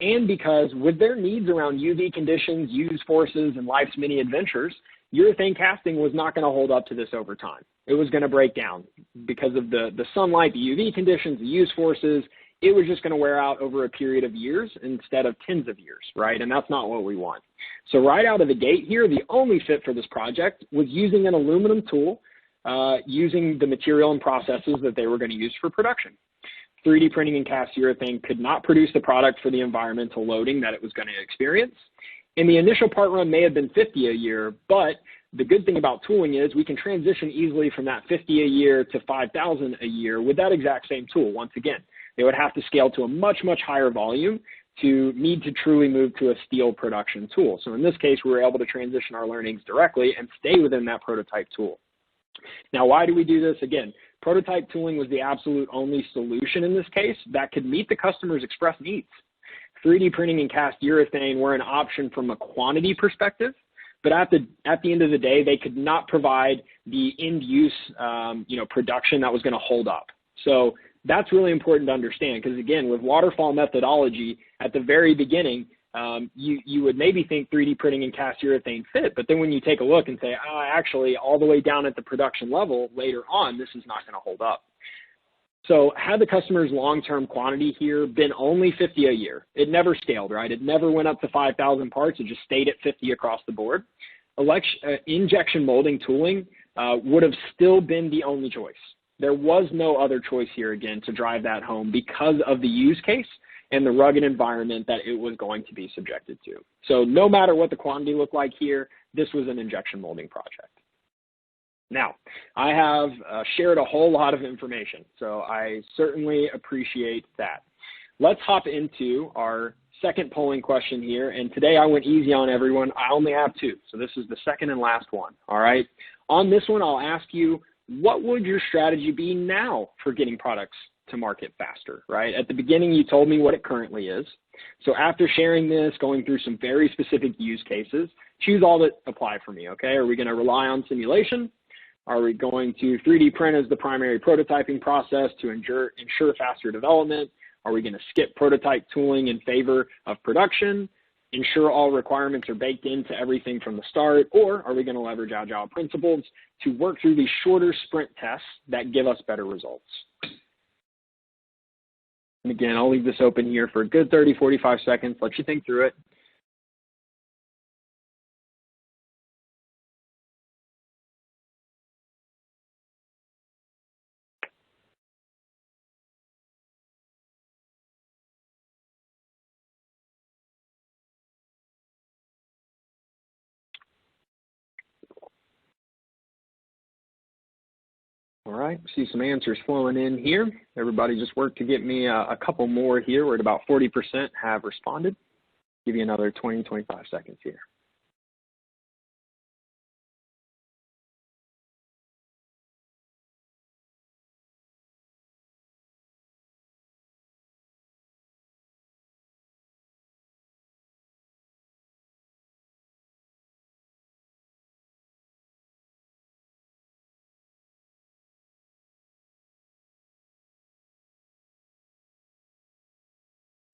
and because with their needs around UV conditions, use forces, and life's many adventures, urethane casting was not going to hold up to this over time. It was going to break down because of the sunlight, the UV conditions, the use forces. It was just going to wear out over a period of years instead of tens of years, right? And that's not what we want. So right out of the gate here, the only fit for this project was using an aluminum tool, using the material and processes that they were going to use for production. 3D printing and cast urethane could not produce the product for the environmental loading that it was going to experience. And the initial part run may have been 50 a year, but the good thing about tooling is we can transition easily from that 50 a year to 5,000 a year with that exact same tool. Once again, they would have to scale to a much, much higher volume to need to truly move to a steel production tool. So in this case, we were able to transition our learnings directly and stay within that prototype tool. Now, why do we do this? Again, prototype tooling was the absolute only solution in this case that could meet the customer's express needs. 3D printing and cast urethane were an option from a quantity perspective, but at the end of the day, they could not provide the end use, production that was going to hold up. So that's really important to understand, because again, with waterfall methodology, at the very beginning, you would maybe think 3D printing and cast urethane fit, but then when you take a look and say, actually, all the way down at the production level later on, this is not going to hold up. So had the customer's long-term quantity here been only 50 a year, it never scaled, right? It never went up to 5,000 parts. It just stayed at 50 across the board. Injection molding tooling would have still been the only choice. There was no other choice here, again, to drive that home because of the use case and the rugged environment that it was going to be subjected to. So no matter what the quantity looked like here, this was an injection molding project. Now, I have shared a whole lot of information, so I certainly appreciate that. Let's hop into our second polling question here, and today I went easy on everyone. I only have two, so this is the second and last one, all right? On this one, I'll ask you, what would your strategy be now for getting products to market faster, right? At the beginning, you told me what it currently is. So after sharing this, going through some very specific use cases, choose all that apply for me, okay? Are we going to rely on simulation? Are we going to 3D print as the primary prototyping process to ensure faster development? Are we going to skip prototype tooling in favor of production? Ensure all requirements are baked into everything from the start? Or are we going to leverage Agile principles to work through these shorter sprint tests that give us better results? And again, I'll leave this open here for a good 30, 45 seconds. Let you think through it. All right, see some answers flowing in here. Everybody just worked to get me a couple more here. We're at about 40% have responded. Give you another 20, 25 seconds here.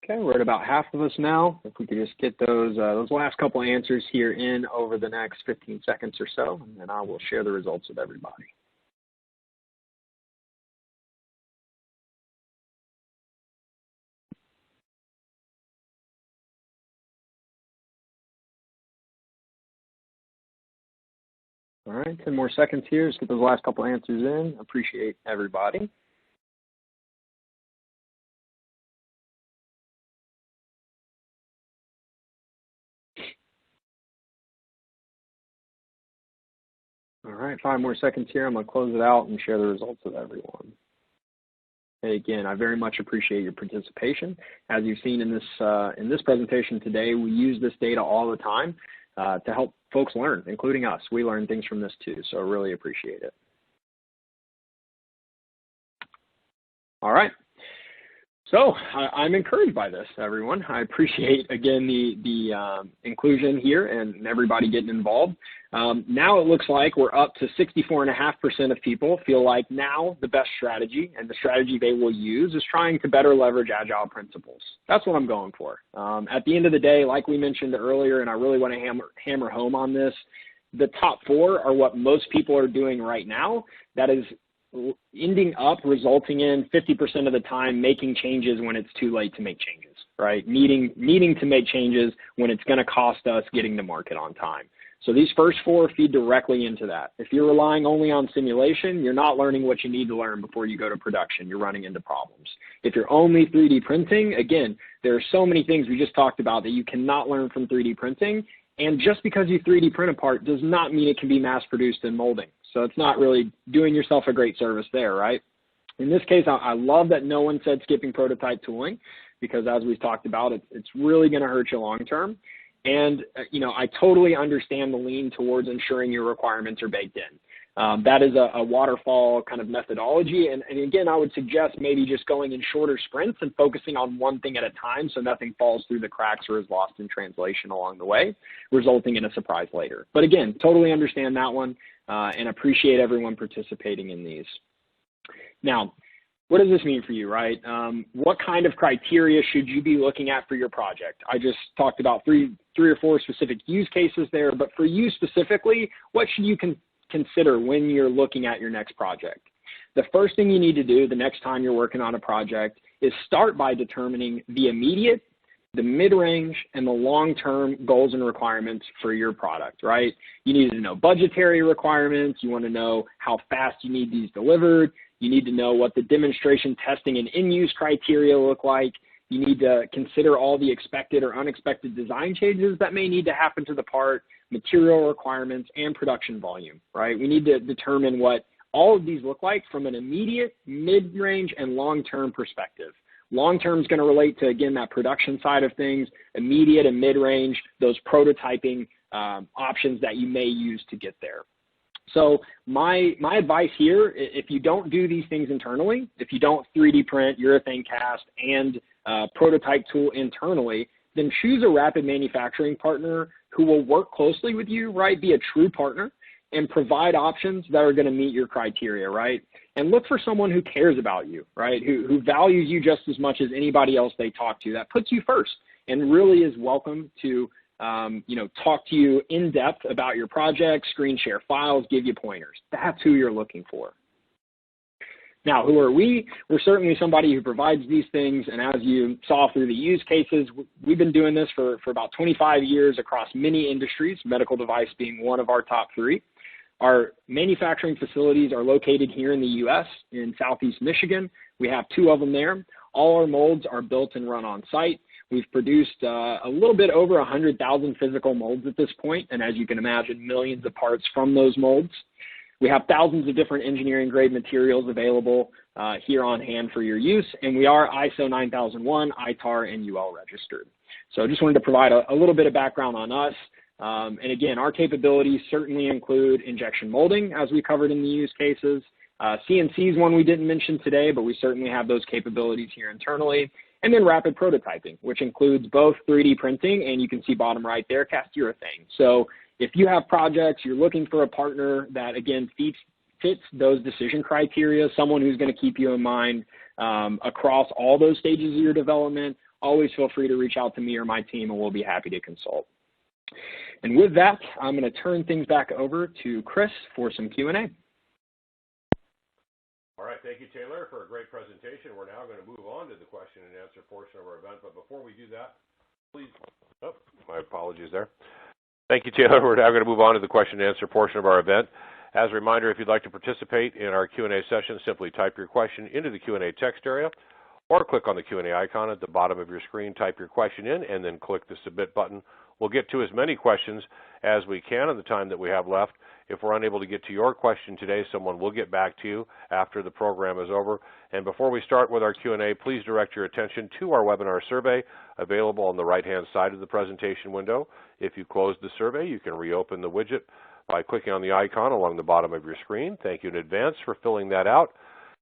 Okay, we're at about half of us now. If we could just get those last couple answers here in over the next 15 seconds or so, and then I will share the results with everybody. All right, 10 more seconds here. Just get those last couple answers in. Appreciate everybody. All right, 5 more seconds here. I'm going to close it out and share the results with everyone. And again, I very much appreciate your participation. As you've seen in this presentation today, we use this data all the time to help folks learn, including us. We learn things from this too, so I really appreciate it. All right. So I'm encouraged by this, everyone. I appreciate, again, the inclusion here and everybody getting involved. Now it looks like we're up to 64.5% of people feel like now the best strategy and the strategy they will use is trying to better leverage Agile principles. That's what I'm going for. At the end of the day, like we mentioned earlier, and I really want to hammer home on this, the top 4 are what most people are doing right now. That is ending up resulting in 50% of the time making changes when it's too late to make changes, right? Needing to make changes when it's going to cost us getting to market on time. So these first 4 feed directly into that. If you're relying only on simulation, you're not learning what you need to learn before you go to production. You're running into problems. If you're only 3D printing, again, there are so many things we just talked about that you cannot learn from 3D printing. And just because you 3D print a part does not mean it can be mass produced in molding. So it's not really doing yourself a great service there, right? In this case, I love that no one said skipping prototype tooling. because as we've talked about, it's really going to hurt you long term. And, I totally understand the lean towards ensuring your requirements are baked in. That is a waterfall kind of methodology. And again, I would suggest maybe just going in shorter sprints and focusing on one thing at a time so nothing falls through the cracks or is lost in translation along the way, resulting in a surprise later. But again, totally understand that one and appreciate everyone participating in these. Now, what does this mean for you, right? What kind of criteria should you be looking at for your project? I just talked about three or four specific use cases there, but for you specifically, what should you consider when you're looking at your next project? The first thing you need to do the next time you're working on a project is start by determining the immediate, the mid-range, and the long-term goals and requirements for your product, right? You need to know budgetary requirements. You want to know how fast you need these delivered. You need to know what the demonstration, testing, and in-use criteria look like. You need to consider all the expected or unexpected design changes that may need to happen to the part, material requirements, and production volume, right? We need to determine what all of these look like from an immediate, mid-range, and long-term perspective. Long-term is going to relate to, again, that production side of things. Immediate and mid-range, those prototyping options that you may use to get there. So my advice here, if you don't do these things internally, if you don't 3D print, urethane cast, and prototype tool internally, then choose a rapid manufacturing partner who will work closely with you, right? Be a true partner and provide options that are going to meet your criteria, right? And look for someone who cares about you, right? Who values you just as much as anybody else they talk to, that puts you first and really is welcome to talk to you in depth about your project, screen share files, give you pointers. That's who you're looking for. Now, who are we? We're certainly somebody who provides these things, and as you saw through the use cases, we've been doing this for about 25 years across many industries, medical device being one of our top three. Our manufacturing facilities are located here in the U.S. in Southeast Michigan. We have 2 of them there. All our molds are built and run on site. We've produced a little bit over 100,000 physical molds at this point, and as you can imagine, millions of parts from those molds. We have thousands of different engineering grade materials available here on hand for your use, and we are ISO 9001, ITAR, and UL registered. So I just wanted to provide a little bit of background on us. And again, our capabilities certainly include injection molding, as we covered in the use cases. CNC is one we didn't mention today, but we certainly have those capabilities here internally. And then rapid prototyping, which includes both 3D printing and you can see bottom right there, cast urethane. So if you have projects, you're looking for a partner that, again, fits those decision criteria, someone who's going to keep you in mind across all those stages of your development, always feel free to reach out to me or my team, and we'll be happy to consult. And with that, I'm going to turn things back over to Chris for some Q&A. All right, thank you, Taylor, for a great presentation. We're now going to move on to the question and answer portion of our event. But before we do that, please, my apologies there. Thank you, Taylor. We're now going to move on to the question and answer portion of our event. As a reminder, if you'd like to participate in our Q&A session, simply type your question into the Q&A text area or click on the Q&A icon at the bottom of your screen, type your question in, and then click the submit button. We'll get to as many questions as we can in the time that we have left. If we're unable to get to your question today, someone will get back to you after the program is over. And before we start with our Q&A, please direct your attention to our webinar survey available on the right-hand side of the presentation window. If you close the survey, you can reopen the widget by clicking on the icon along the bottom of your screen. Thank you in advance for filling that out.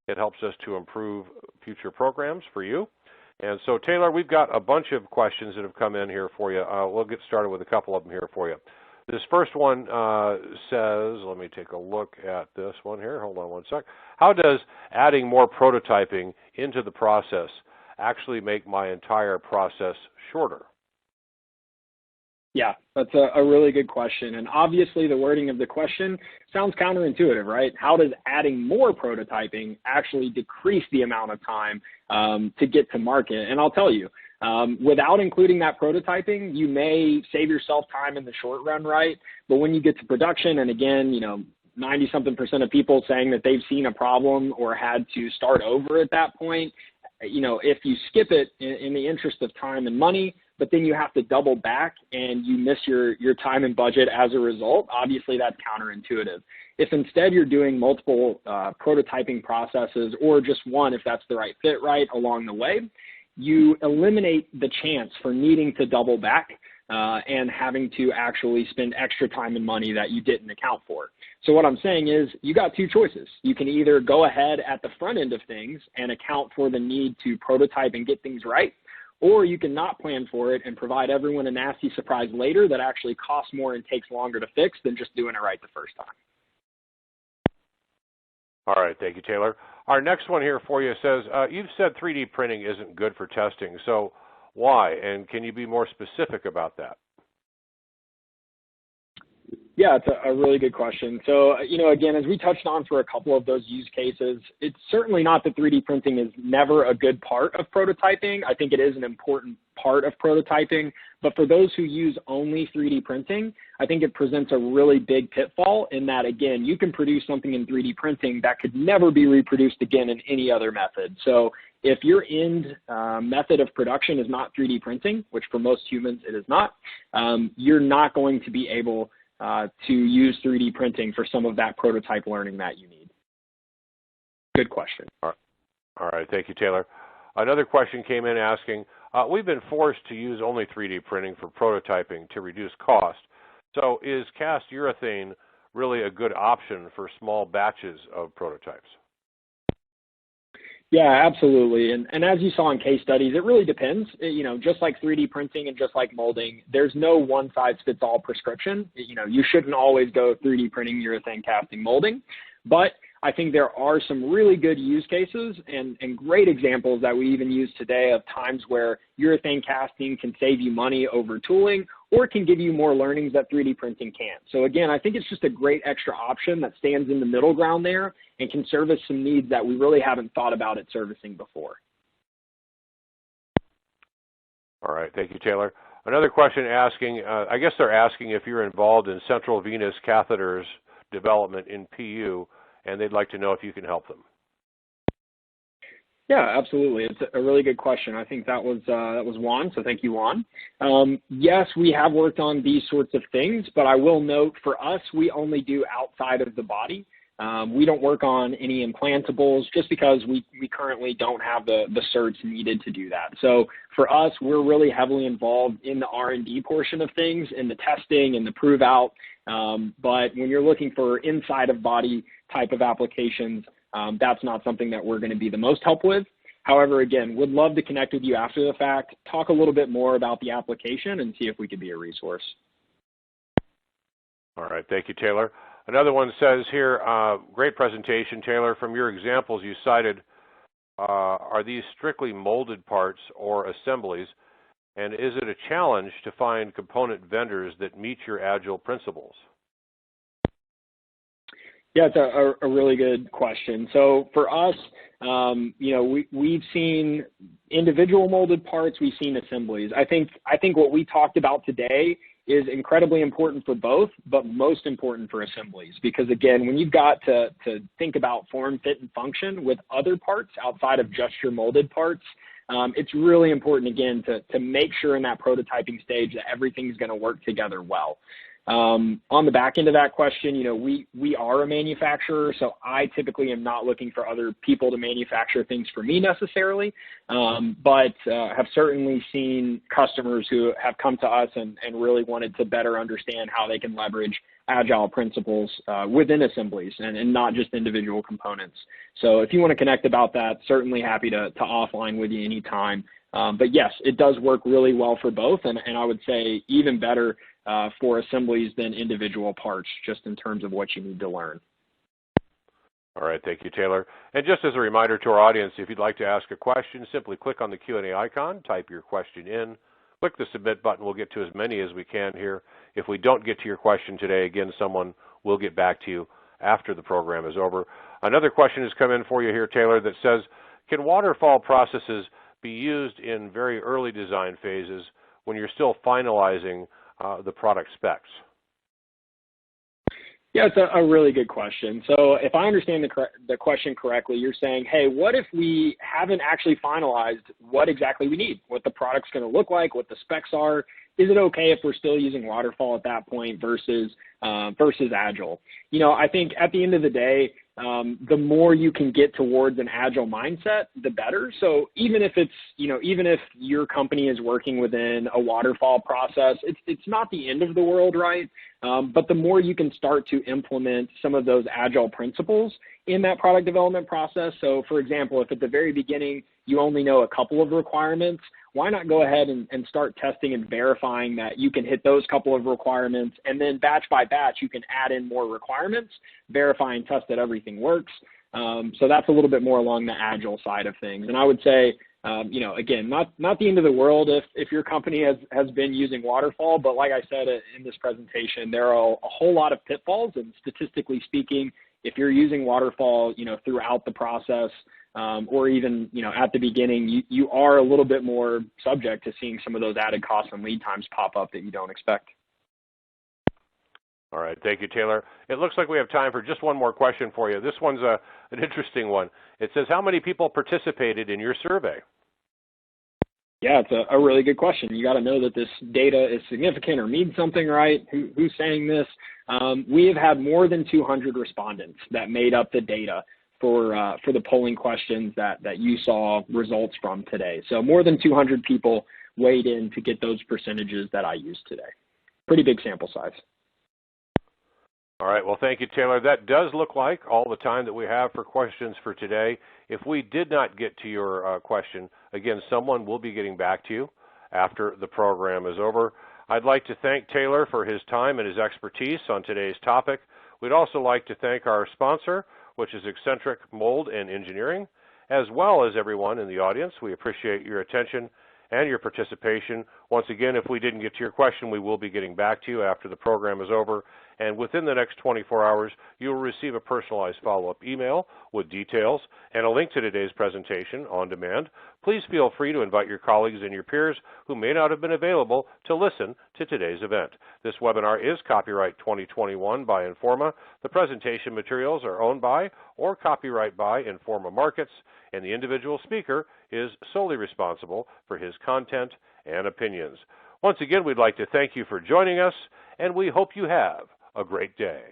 It helps us to improve future programs for you. And so, Taylor, we've got a bunch of questions that have come in here for you. We'll get started with a couple of them here for you. This first one says, let me take a look at this one here. Hold on one sec. How does adding more prototyping into the process actually make my entire process shorter? Yeah, that's a really good question. And obviously the wording of the question sounds counterintuitive, right? How does adding more prototyping actually decrease the amount of time to get to market? And I'll tell you, without including that prototyping, you may save yourself time in the short run, right? But when you get to production, and again, 90-something% of people saying that they've seen a problem or had to start over at that point, if you skip it in the interest of time and money, but then you have to double back and you miss your time and budget as a result, obviously that's counterintuitive. If instead you're doing multiple prototyping processes or just one, if that's the right fit, right, along the way, you eliminate the chance for needing to double back and having to actually spend extra time and money that you didn't account for. So what I'm saying is you got two choices. You can either go ahead at the front end of things and account for the need to prototype and get things right, or you can not plan for it and provide everyone a nasty surprise later that actually costs more and takes longer to fix than just doing it right the first time. All right, thank you, Taylor. Our next one here for you says, you've said 3D printing isn't good for testing, so why? And can you be more specific about that? Yeah, it's a really good question. So, again, as we touched on for a couple of those use cases, it's certainly not that 3D printing is never a good part of prototyping. I think it is an important part of prototyping, but for those who use only 3D printing, I think it presents a really big pitfall in that, again, you can produce something in 3D printing that could never be reproduced again in any other method. So if your end method of production is not 3D printing, which for most humans it is not, you're not going to be able to use 3D printing for some of that prototype learning that you need. Good question. All right. Thank you, Taylor. Another question came in asking, we've been forced to use only 3D printing for prototyping to reduce cost. So is cast urethane really a good option for small batches of prototypes? Yeah, absolutely. And as you saw in case studies, it really depends. Just like 3D printing and just like molding, there's no one-size-fits-all prescription. You shouldn't always go 3D printing, urethane casting, molding. But I think there are some really good use cases and great examples that we even use today of times where urethane casting can save you money over tooling or can give you more learnings that 3D printing can't. So again, I think it's just a great extra option that stands in the middle ground there and can service some needs that we really haven't thought about it servicing before. All right, thank you, Taylor. Another question asking, I guess they're asking if you're involved in central venous catheters development in PU, and they'd like to know if you can help them. Yeah, absolutely. It's a really good question. I think that was Juan, so thank you, Juan. Yes, we have worked on these sorts of things, but I will note for us, we only do outside of the body. We don't work on any implantables just because we currently don't have the certs needed to do that. So for us, we're really heavily involved in the R&D portion of things, in the testing and the prove out. But when you're looking for inside of body type of applications, that's not something that we're going to be the most help with. However, again, would love to connect with you after the fact, talk a little bit more about the application and see if we could be a resource. All right. Thank you, Taylor. Another one says here, great presentation, Taylor. From your examples you cited, are these strictly molded parts or assemblies? And is it a challenge to find component vendors that meet your Agile principles? Yeah, it's a really good question. So for us, we've seen individual molded parts, we've seen assemblies. I think what we talked about today is incredibly important for both, but most important for assemblies. Because again, when you've got to think about form, fit, and function with other parts outside of just your molded parts, it's really important, again, to make sure in that prototyping stage that everything's going to work together well. On the back end of that question, we are a manufacturer, so I typically am not looking for other people to manufacture things for me necessarily, but have certainly seen customers who have come to us and really wanted to better understand how they can leverage Agile principles within assemblies and not just individual components. So if you want to connect about that, certainly happy to offline with you anytime. But yes, it does work really well for both, and I would say even better for assemblies than individual parts, just in terms of what you need to learn. All right, thank you, Taylor. And just as a reminder to our audience, if you'd like to ask a question, simply click on the Q&A icon, type your question in, click the submit button. We'll get to as many as we can here. If we don't get to your question today, again, someone will get back to you after the program is over. Another question has come in for you here, Taylor, that says, can waterfall processes be used in very early design phases when you're still finalizing the product specs? Yeah, it's a really good question. So if I understand the question correctly, you're saying, hey, what if we haven't actually finalized what exactly we need, what the product's going to look like, what the specs are? Is it okay if we're still using Waterfall at that point versus Agile? I think at the end of the day, the more you can get towards an agile mindset, the better. So even if it's, even if your company is working within a waterfall process, it's not the end of the world, right? But the more you can start to implement some of those agile principles in that product development process. So for example, if at the very beginning you only know a couple of requirements, why not go ahead and start testing and verifying that you can hit those couple of requirements, and then batch by batch you can add in more requirements, verify and test that everything works. So that's a little bit more along the agile side of things. And I would say, again, not the end of the world if your company has been using Waterfall, but like I said in this presentation, there are a whole lot of pitfalls, and statistically speaking, if you're using Waterfall, throughout the process, or even, at the beginning, you are a little bit more subject to seeing some of those added costs and lead times pop up that you don't expect. All right, thank you, Taylor. It looks like we have time for just one more question for you. This one's an interesting one. It says, how many people participated in your survey? Yeah, it's a really good question. You got to know that this data is significant or means something, right? Who's saying this? We have had more than 200 respondents that made up the data for the polling questions that you saw results from today. So more than 200 people weighed in to get those percentages that I used today. Pretty big sample size. All right, well, thank you, Taylor. That does look like all the time that we have for questions for today. If we did not get to your question, again, someone will be getting back to you after the program is over. I'd like to thank Taylor for his time and his expertise on today's topic. We'd also like to thank our sponsor, which is Eccentric Mold and Engineering, as well as everyone in the audience. We appreciate your attention and your participation. Once again, if we didn't get to your question, we will be getting back to you after the program is over. And within the next 24 hours, you will receive a personalized follow-up email with details and a link to today's presentation on demand. Please feel free to invite your colleagues and your peers who may not have been available to listen to today's event. This webinar is copyright 2021 by Informa. The presentation materials are owned by or copyright by Informa Markets, and the individual speaker is solely responsible for his content and opinions. Once again, we'd like to thank you for joining us, and we hope you have a great day.